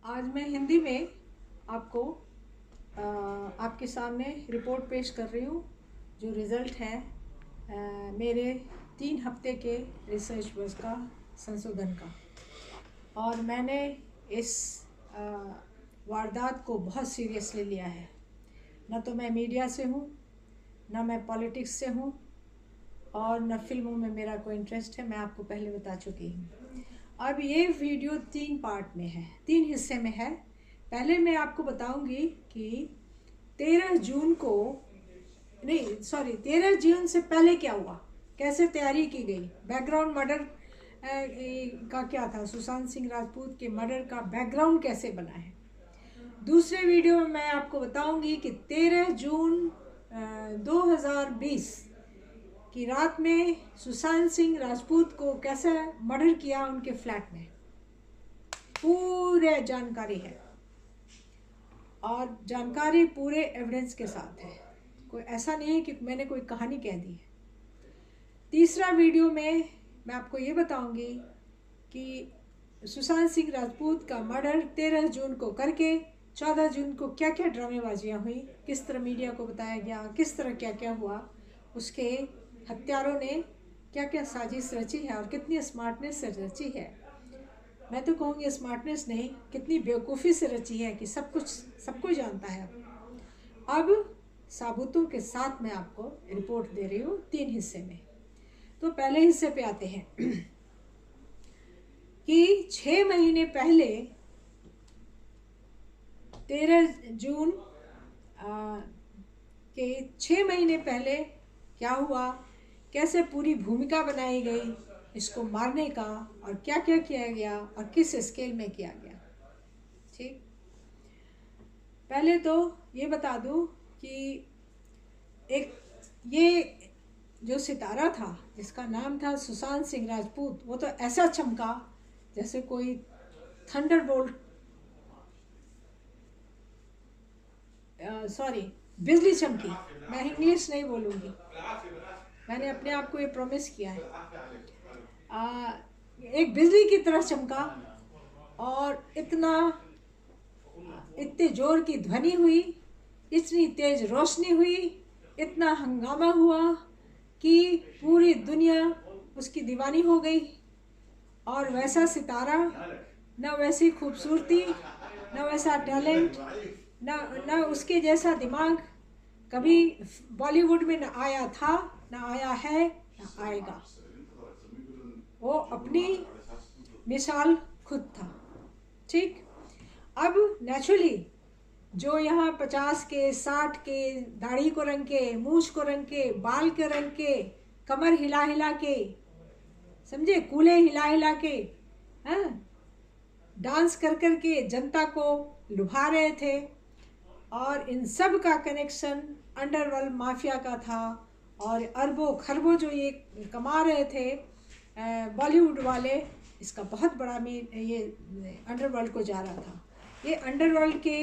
आज मैं हिंदी में आपको आपके सामने रिपोर्ट पेश कर रही हूँ जो रिज़ल्ट है मेरे 3 हफ्ते के रिसर्च वर्क का संशोधन का। और मैंने इस वारदात को बहुत सीरियसली लिया है। न तो मैं मीडिया से हूँ, न मैं पॉलिटिक्स से हूँ और न फिल्मों में मेरा कोई इंटरेस्ट है। मैं आपको पहले बता चुकी हूँ। अब ये वीडियो 3 पार्ट में है, 3 हिस्से में है। पहले मैं आपको बताऊंगी कि 13 जून को नहीं 13 जून से पहले क्या हुआ, कैसे तैयारी की गई, बैकग्राउंड मर्डर का क्या था, सुशांत सिंह राजपूत के मर्डर का बैकग्राउंड कैसे बना है। दूसरे वीडियो में मैं आपको बताऊंगी कि 13 जून 2020 की रात में सुशांत सिंह राजपूत को कैसे मर्डर किया उनके फ्लैट में, पूरे जानकारी है और जानकारी पूरे एविडेंस के साथ है। कोई ऐसा नहीं है कि मैंने कोई कहानी कह दी है। तीसरा वीडियो में मैं आपको ये बताऊंगी कि सुशांत सिंह राजपूत का मर्डर 13 जून को करके 14 जून को क्या क्या ड्रामेबाजियाँ हुई, किस तरह मीडिया को बताया गया, किस तरह क्या क्या हुआ, उसके हत्यारों ने क्या क्या साजिश रची है और कितनी स्मार्टनेस से रची है। मैं तो कहूँगी स्मार्टनेस नहीं, कितनी बेवकूफ़ी से रची है कि सबको जानता है। अब साबूतों के साथ मैं आपको रिपोर्ट दे रही हूँ 3 हिस्से में। तो पहले हिस्से पे आते हैं कि 6 महीने पहले 13 जून के 6 महीने पहले क्या हुआ, कैसे पूरी भूमिका बनाई गई इसको मारने का और क्या क्या किया गया और किस स्केल में किया गया। ठीक, पहले तो ये बता दूं कि एक ये जो सितारा था जिसका नाम था सुशांत सिंह राजपूत, वो तो ऐसा चमका जैसे कोई थंडरबोल्ट, बिजली चमकी। मैं इंग्लिश नहीं बोलूँगी, मैंने अपने आप को ये प्रॉमिस किया है। एक बिजली की तरह चमका और इतने जोर की ध्वनि हुई, इतनी तेज रोशनी हुई, इतना हंगामा हुआ कि पूरी दुनिया उसकी दीवानी हो गई। और वैसा सितारा, न वैसी खूबसूरती, न वैसा टैलेंट, न उसके जैसा दिमाग कभी बॉलीवुड में न आया था, न आया है, न आएगा। वो अपनी मिसाल खुद था। ठीक, अब नेचुरली जो यहाँ 50 के 60 के दाढ़ी को रंग के, मूछ को रंग के, बाल के रंग के, कमर हिला हिला के, समझे, कूले हिला हिला के, हाँ, डांस कर कर के जनता को लुभा रहे थे और इन सब का कनेक्शन अंडरवर्ल्ड माफिया का था। और अरबों खरबों जो ये कमा रहे थे बॉलीवुड वाले, इसका बहुत बड़ा में ये अंडरवर्ल्ड को जा रहा था। ये अंडरवर्ल्ड के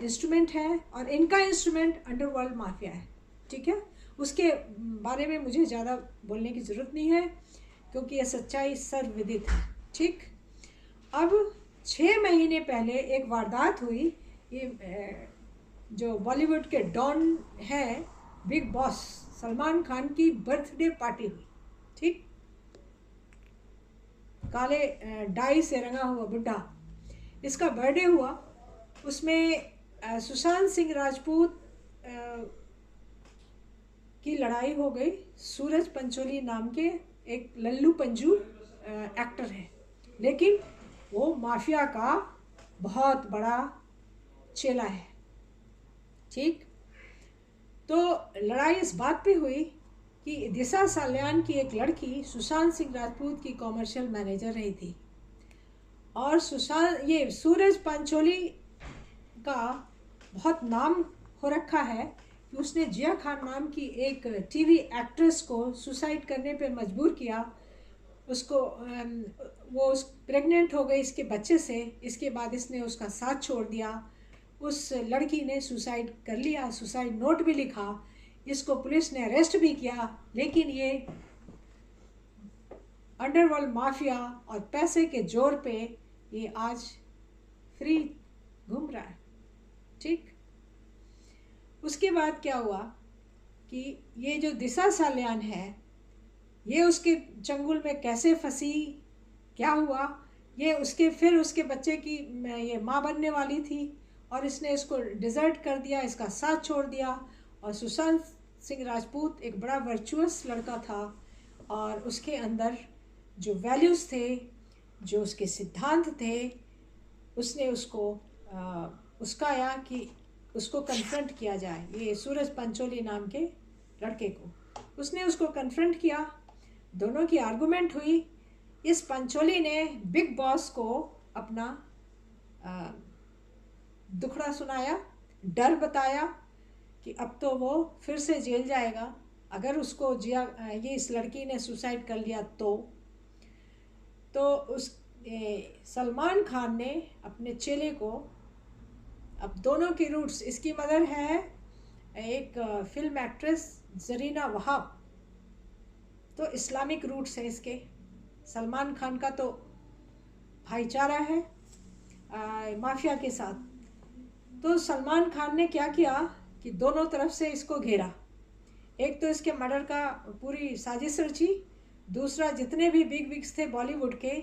इंस्ट्रूमेंट है और इनका इंस्ट्रूमेंट अंडरवर्ल्ड माफिया है। ठीक है, उसके बारे में मुझे ज़्यादा बोलने की ज़रूरत नहीं है क्योंकि यह सच्चाई सर्वविदित है। ठीक, अब 6 महीने पहले एक वारदात हुई। ये जो बॉलीवुड के डॉन हैं, बिग बॉस सलमान खान की बर्थडे पार्टी हुई। ठीक, काले डाई से रंगा हुआ बुड्ढा, इसका बर्थडे हुआ। उसमें सुशांत सिंह राजपूत की लड़ाई हो गई। सूरज पंचोली नाम के एक लल्लू पंजू एक्टर है, लेकिन वो माफिया का बहुत बड़ा चेला है। ठीक, तो लड़ाई इस बात पे हुई कि दिशा साल्यान की एक लड़की सुशांत सिंह राजपूत की कॉमर्शियल मैनेजर रही थी और ये सूरज पंचोली का बहुत नाम हो रखा है कि उसने जिया खान नाम की एक टीवी एक्ट्रेस को सुसाइड करने पे मजबूर किया। उसको वो प्रेग्नेंट हो गई इसके बच्चे से, इसके बाद इसने उसका साथ छोड़ दिया। उस लड़की ने सुसाइड कर लिया, सुसाइड नोट भी लिखा, इसको पुलिस ने अरेस्ट भी किया। लेकिन ये अंडरवर्ल्ड माफिया और पैसे के जोर पे ये आज फ्री घूम रहा है। ठीक, उसके बाद क्या हुआ कि ये जो दिशा सालियान है ये उसके चंगुल में कैसे फंसी, क्या हुआ, ये फिर उसके बच्चे की ये माँ बनने वाली थी और इसने इसको डिजर्ट कर दिया, इसका साथ छोड़ दिया। और सुशांत सिंह राजपूत एक बड़ा वर्चुअस लड़का था और उसके अंदर जो वैल्यूज़ थे, जो उसके सिद्धांत थे, उसने उसका आया कि उसको कन्फ्रंट किया जाए। ये सूरज पंचोली नाम के लड़के को उसने उसको कन्फ्रंट किया, दोनों की आर्गुमेंट हुई। इस पंचोली ने बिग बॉस को अपना दुखड़ा सुनाया, डर बताया कि अब तो वो फिर से जेल जाएगा अगर उसको ये इस लड़की ने सुसाइड कर लिया तो सलमान खान ने अपने चेले को, अब दोनों की रूट्स, इसकी मदर है एक फिल्म एक्ट्रेस जरीना वहाब, तो इस्लामिक रूट्स है इसके। सलमान खान का तो भाईचारा है माफिया के साथ। तो सलमान खान ने क्या किया कि दोनों तरफ से इसको घेरा। एक तो इसके मर्डर का पूरी साजिश रची, दूसरा जितने भी बिग विग्स थे बॉलीवुड के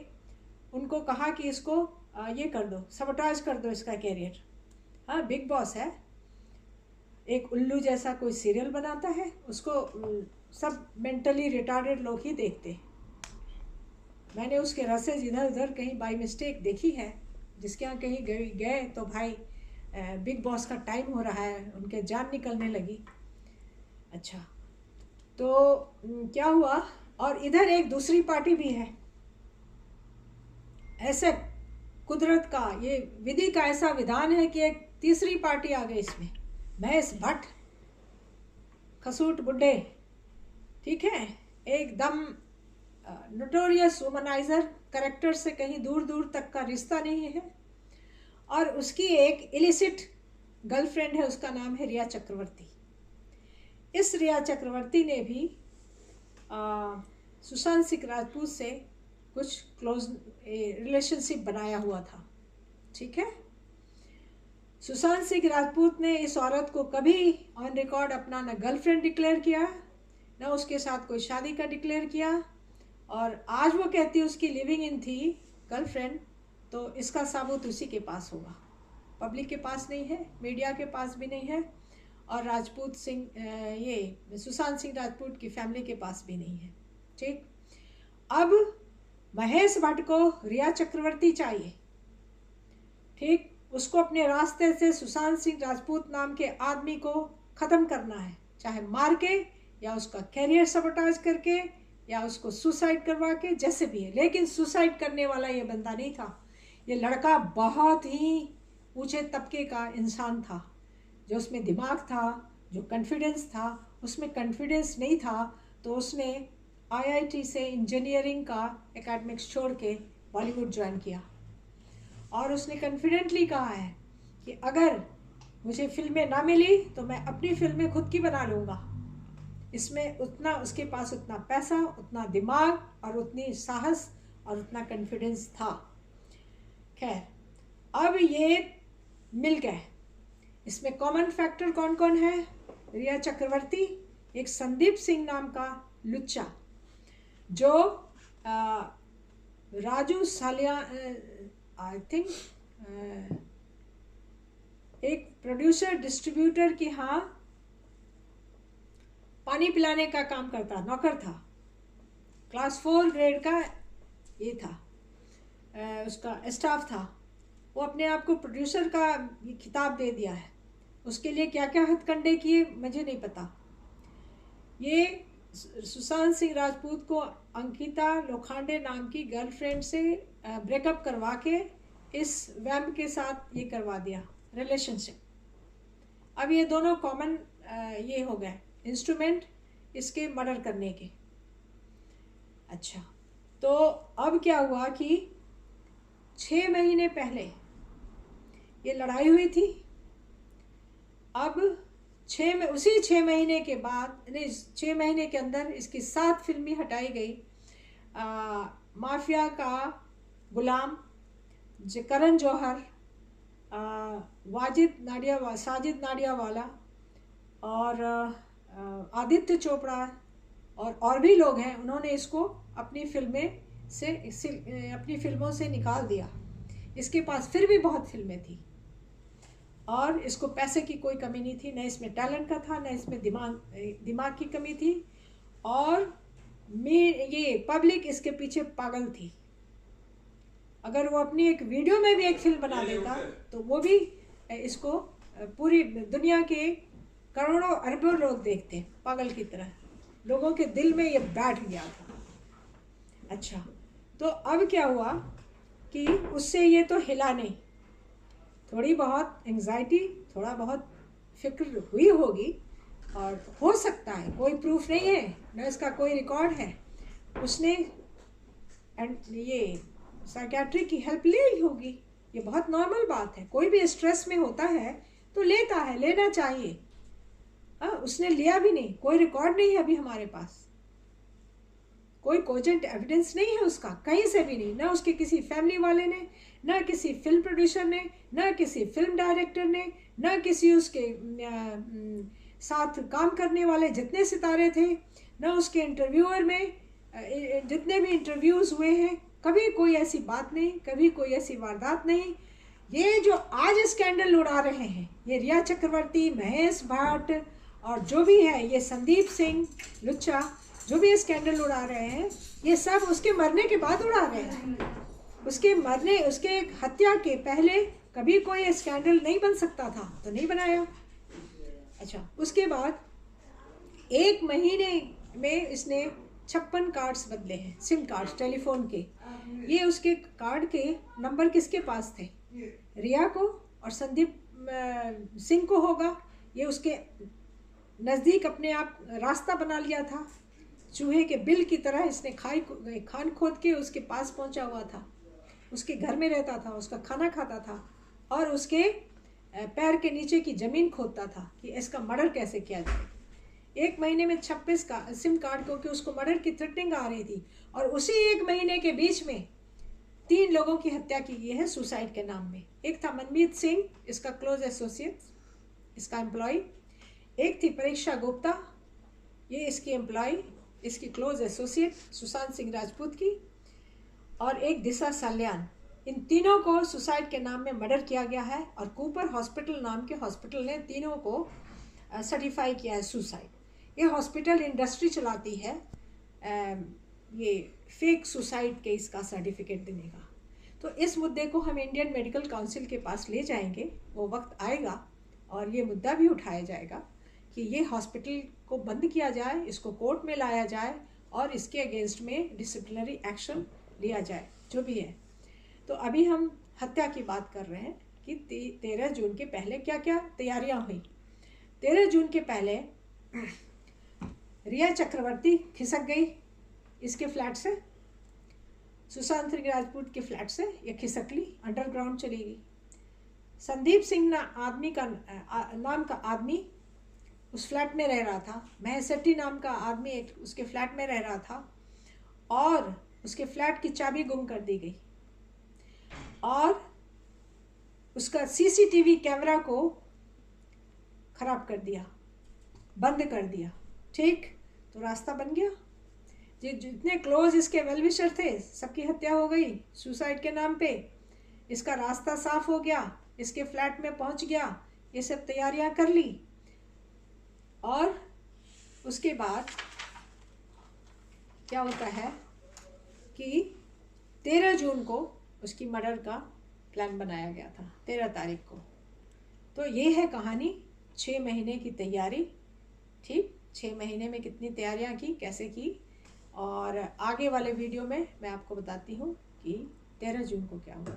उनको कहा कि इसको ये कर दो, सबटाज कर दो इसका कैरियर। हाँ, बिग बॉस है, एक उल्लू जैसा कोई सीरियल बनाता है, उसको सब मेंटली रिटार्डेड लोग ही देखते। मैंने उसके रसेज इधर उधर कहीं बाई मिस्टेक देखी है, जिसके यहाँ कहीं गए तो भाई बिग बॉस का टाइम हो रहा है, उनके जान निकलने लगी। अच्छा, तो क्या हुआ, और इधर एक दूसरी पार्टी भी है। ऐसे कुदरत का, ये विधि का ऐसा विधान है कि एक तीसरी पार्टी आ गई इसमें, महेश भट्ट, खसूट बुड्ढे, ठीक है, एकदम नोटोरियस वुमनाइजर, कैरेक्टर से कहीं दूर दूर तक का रिश्ता नहीं है। और उसकी एक इलिसिट गर्लफ्रेंड है, उसका नाम है रिया चक्रवर्ती। इस रिया चक्रवर्ती ने भी सुशांत सिंह राजपूत से कुछ क्लोज रिलेशनशिप बनाया हुआ था। ठीक है, सुशांत सिंह राजपूत ने इस औरत को कभी ऑन रिकॉर्ड अपना न गर्लफ्रेंड डिक्लेयर किया, न उसके साथ कोई शादी का डिक्लेयर किया। और आज वो कहती है उसकी लिविंग इन थी गर्लफ्रेंड, तो इसका सबूत उसी के पास होगा, पब्लिक के पास नहीं है, मीडिया के पास भी नहीं है, और राजपूत सिंह ये सुशांत सिंह राजपूत की फैमिली के पास भी नहीं है। ठीक, अब महेश भट्ट को रिया चक्रवर्ती चाहिए। ठीक, उसको अपने रास्ते से सुशांत सिंह राजपूत नाम के आदमी को ख़त्म करना है, चाहे मार के या उसका कैरियर सबोटाज करके या उसको सुसाइड करवा के, जैसे भी है। लेकिन सुसाइड करने वाला ये बंदा नहीं था। ये लड़का बहुत ही ऊंचे तबके का इंसान था, जो उसमें दिमाग था, जो कॉन्फिडेंस था, उसमें कॉन्फिडेंस नहीं था तो उसने आईआईटी से इंजीनियरिंग का एकेडमिक्स छोड़ के बॉलीवुड ज्वाइन किया। और उसने कॉन्फिडेंटली कहा है कि अगर मुझे फिल्में ना मिली तो मैं अपनी फिल्में खुद की बना लूँगा। इसमें उतना उसके पास उतना पैसा, उतना दिमाग और उतनी साहस और उतना कॉन्फिडेंस था। खैर, अब ये मिल गए। इसमें कॉमन फैक्टर कौन कौन है? रिया चक्रवर्ती, एक संदीप सिंह नाम का लुच्चा, जो राजू सालिया आई थिंक एक प्रोड्यूसर डिस्ट्रीब्यूटर के यहाँ पानी पिलाने का काम करता, नौकर था, क्लास 4 ग्रेड का ये था, उसका स्टाफ था। वो अपने आप को प्रोड्यूसर का खिताब दे दिया है। उसके लिए क्या क्या हथकंडे किए मुझे नहीं पता। ये सुशांत सिंह राजपूत को अंकिता लोखंडे नाम की गर्लफ्रेंड से ब्रेकअप करवा के इस वैम्प के साथ ये करवा दिया रिलेशनशिप। अब ये दोनों कॉमन ये हो गए इंस्ट्रूमेंट इसके मर्डर करने के। अच्छा, तो अब क्या हुआ कि 6 महीने पहले ये लड़ाई हुई थी। अब उसी 6 महीने के बाद, नहीं 6 महीने के अंदर इसकी 7 फिल्में हटाई गई। माफिया का गुलाम, करण जौहर, साजिद नाडियावाला और आदित्य चोपड़ा और भी लोग हैं, उन्होंने इसको अपनी फिल्मों से निकाल दिया। इसके पास फिर भी बहुत फिल्में थी और इसको पैसे की कोई कमी नहीं थी, न इसमें टैलेंट का था, न इसमें दिमाग की कमी थी, और ये पब्लिक इसके पीछे पागल थी। अगर वो अपनी एक वीडियो में भी एक फिल्म बना देता तो वो भी इसको पूरी दुनिया के करोड़ों अरबों लोग देखते पागल की तरह। लोगों के दिल में ये बैठ गया था। अच्छा, तो अब क्या हुआ कि उससे ये तो हिला नहीं, थोड़ी बहुत एंजाइटी, थोड़ा बहुत फिक्र हुई होगी, और हो सकता है, कोई प्रूफ नहीं है, न इसका कोई रिकॉर्ड है, उसने ये साइकियाट्री की हेल्प ली होगी। ये बहुत नॉर्मल बात है, कोई भी स्ट्रेस में होता है तो लेता है, लेना चाहिए। उसने लिया भी नहीं, कोई रिकॉर्ड नहीं है अभी हमारे पास, कोई कोजेंट एविडेंस नहीं है उसका, कहीं से भी नहीं, ना उसके किसी फैमिली वाले ने, ना किसी फिल्म प्रोड्यूसर ने, ना किसी फिल्म डायरेक्टर ने, ना किसी उसके साथ काम करने वाले जितने सितारे थे, ना उसके इंटरव्यूअर में जितने भी इंटरव्यूज़ हुए हैं, कभी कोई ऐसी बात नहीं, कभी कोई ऐसी वारदात नहीं। ये जो आज स्कैंडल उड़ा रहे हैं, ये रिया चक्रवर्ती, महेश भट्ट और जो भी है, ये संदीप सिंह लुच्चा, जो भी स्कैंडल उड़ा रहे हैं, ये सब उसके मरने के बाद उड़ा रहे हैं। उसके हत्या के पहले कभी कोई स्कैंडल नहीं बन सकता था तो नहीं बनाया। अच्छा, उसके बाद 1 महीने में इसने 56 कार्ड्स बदले हैं, सिम कार्ड्स टेलीफोन के। ये उसके कार्ड के नंबर किसके पास थे? रिया को और संदीप सिंह को होगा। ये उसके नज़दीक अपने आप रास्ता बना लिया था, चूहे के बिल की तरह इसने खान खोद के उसके पास पहुंचा हुआ था, उसके घर में रहता था, उसका खाना खाता था और उसके पैर के नीचे की ज़मीन खोदता था कि इसका मर्डर कैसे किया जाए। 1 महीने में 26 का सिम कार्ड क्योंकि उसको मर्डर की थ्रेटनिंग आ रही थी, और उसी 1 महीने के बीच में 3 लोगों की हत्या की गई है सुसाइड के नाम में। एक था मनमीत सिंह, इसका क्लोज एसोसिएट, इसका एम्प्लॉय। एक थी परीक्षा गुप्ता, ये इसकी एम्प्लॉय, इसकी क्लोज एसोसिएट सुशांत सिंह राजपूत की। और एक दिशा सल्यान। इन तीनों को सुसाइड के नाम में मर्डर किया गया है, और कूपर हॉस्पिटल नाम के हॉस्पिटल ने तीनों को सर्टिफाई किया है सुसाइड। ये हॉस्पिटल इंडस्ट्री चलाती है ये फेक सुसाइड केस का सर्टिफिकेट देने का। तो इस मुद्दे को हम इंडियन मेडिकल काउंसिल के पास ले जाएंगे, वो वक्त आएगा और ये मुद्दा भी उठाया जाएगा कि ये हॉस्पिटल को बंद किया जाए, इसको कोर्ट में लाया जाए और इसके अगेंस्ट में डिसिप्लिनरी एक्शन लिया जाए, जो भी है। तो अभी हम हत्या की बात कर रहे हैं कि 13 जून के पहले क्या क्या तैयारियां हुई। 13 जून के पहले रिया चक्रवर्ती खिसक गई इसके फ्लैट से, सुशांत सिंह राजपूत के फ्लैट से ये खिसक ली, अंडरग्राउंड चली गई। संदीप सिंह नाम का आदमी उस फ्लैट में रह रहा था, महेश शेट्टी नाम का आदमी एक उसके फ्लैट में रह रहा था, और उसके फ्लैट की चाबी गुम कर दी गई और उसका सीसीटीवी कैमरा को खराब कर दिया, बंद कर दिया। ठीक, तो रास्ता बन गया। जितने क्लोज इसके वेलविशर थे सबकी हत्या हो गई सुसाइड के नाम पे, इसका रास्ता साफ हो गया, इसके फ्लैट में पहुंच गया, ये सब तैयारियां कर ली। और उसके बाद क्या होता है कि 13 जून को उसकी मर्डर का प्लान बनाया गया था, 13 तारीख को। तो ये है कहानी 6 महीने की तैयारी। ठीक, 6 महीने में कितनी तैयारियां की, कैसे की, और आगे वाले वीडियो में मैं आपको बताती हूँ कि 13 जून को क्या हुआ।